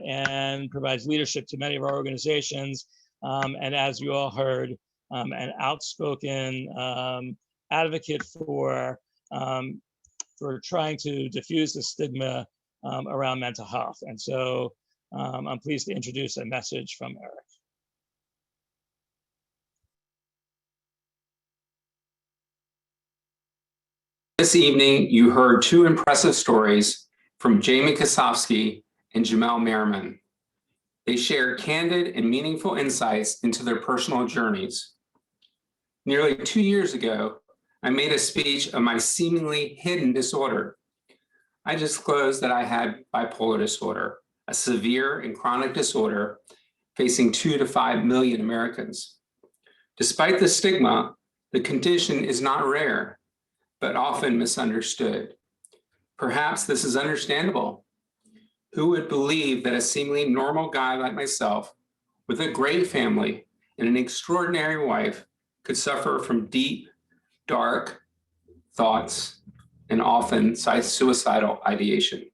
and provides leadership to many of our organizations. And as you all heard, an outspoken advocate for trying to diffuse the stigma around mental health. And so I'm pleased to introduce a message from Eric. This evening, you heard two impressive stories from Jamie Kosofsky and Jamel Merriman. They shared candid and meaningful insights into their personal journeys. Nearly 2 years ago, I made a speech of my seemingly hidden disorder. I disclosed that I had bipolar disorder, a severe and chronic disorder facing 2 to 5 million Americans. Despite the stigma, the condition is not rare, but often misunderstood. Perhaps this is understandable. Who would believe that a seemingly normal guy like myself, with a great family and an extraordinary wife, could suffer from deep, dark thoughts and often suicidal ideation?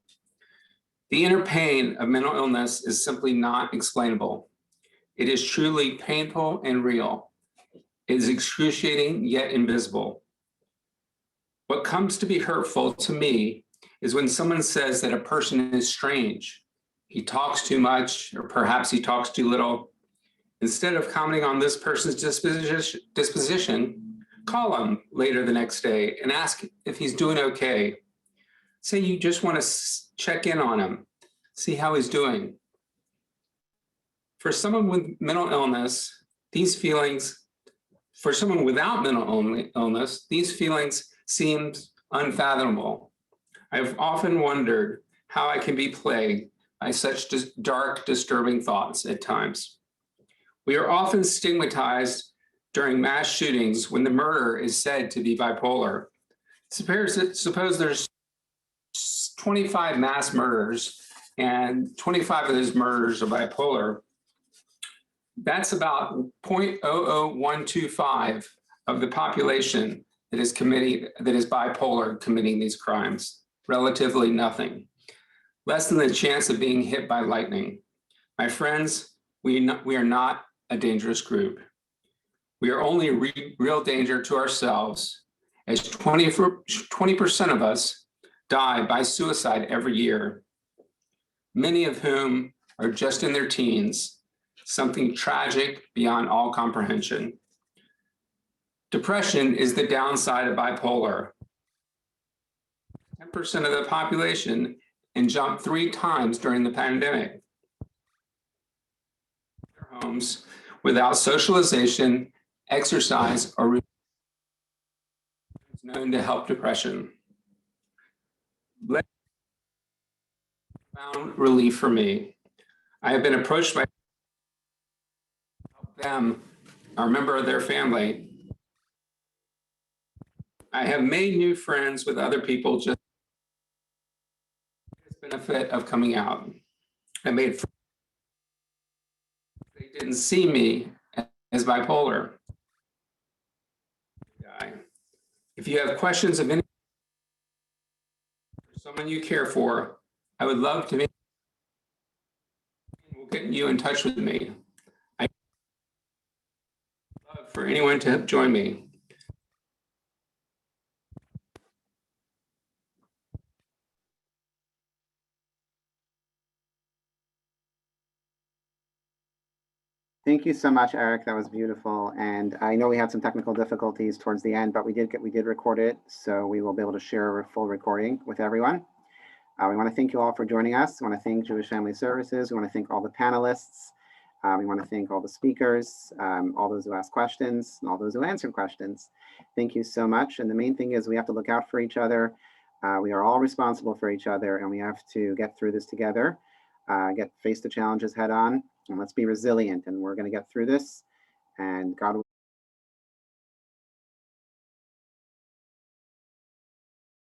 The inner pain of mental illness is simply not explainable. It is truly painful and real. It is excruciating yet invisible. What comes to be hurtful to me is when someone says that a person is strange, he talks too much, or perhaps he talks too little. Instead of commenting on this person's disposition, call him later the next day and ask if he's doing okay. Say you just want to check in on him, see how he's doing. For someone with mental illness, for someone without mental illness, these feelings seem unfathomable. I've often wondered how I can be plagued by such dark, disturbing thoughts at times. We are often stigmatized during mass shootings when the murderer is said to be bipolar. Suppose there's 25 mass murders and 25 of those murders are bipolar. That's about 0.00125 of the population that is bipolar committing these crimes. Relatively nothing. Less than the chance of being hit by lightning. My friends, we are not a dangerous group. We are only real danger to ourselves, as 20% of us die by suicide every year, many of whom are just in their teens, something tragic beyond all comprehension. Depression is the downside of bipolar. 10% of the population and jumped 3 times during the pandemic. Their homes without socialization, exercise, or is known to help depression. Found relief for me. I have been approached by them, a member of their family. I have made new friends with other people just the benefit of coming out. I made friends. They didn't see me as bipolar. If you have questions of any someone you care for, I would love to meet. We'll get you in touch with me. I would love for anyone to join me. Thank you so much, Eric. That was beautiful. And I know we had some technical difficulties towards the end, but we did record it, so we will be able to share a full recording with everyone. We want to thank you all for joining us. We want to thank Jewish Family Services. We want to thank all the panelists. We want to thank all the speakers, all those who asked questions, and all those who answered questions. Thank you so much. And the main thing is we have to look out for each other. We are all responsible for each other, and we have to get through this together, face the challenges head on. And let's be resilient, and we're going to get through this. And God willing,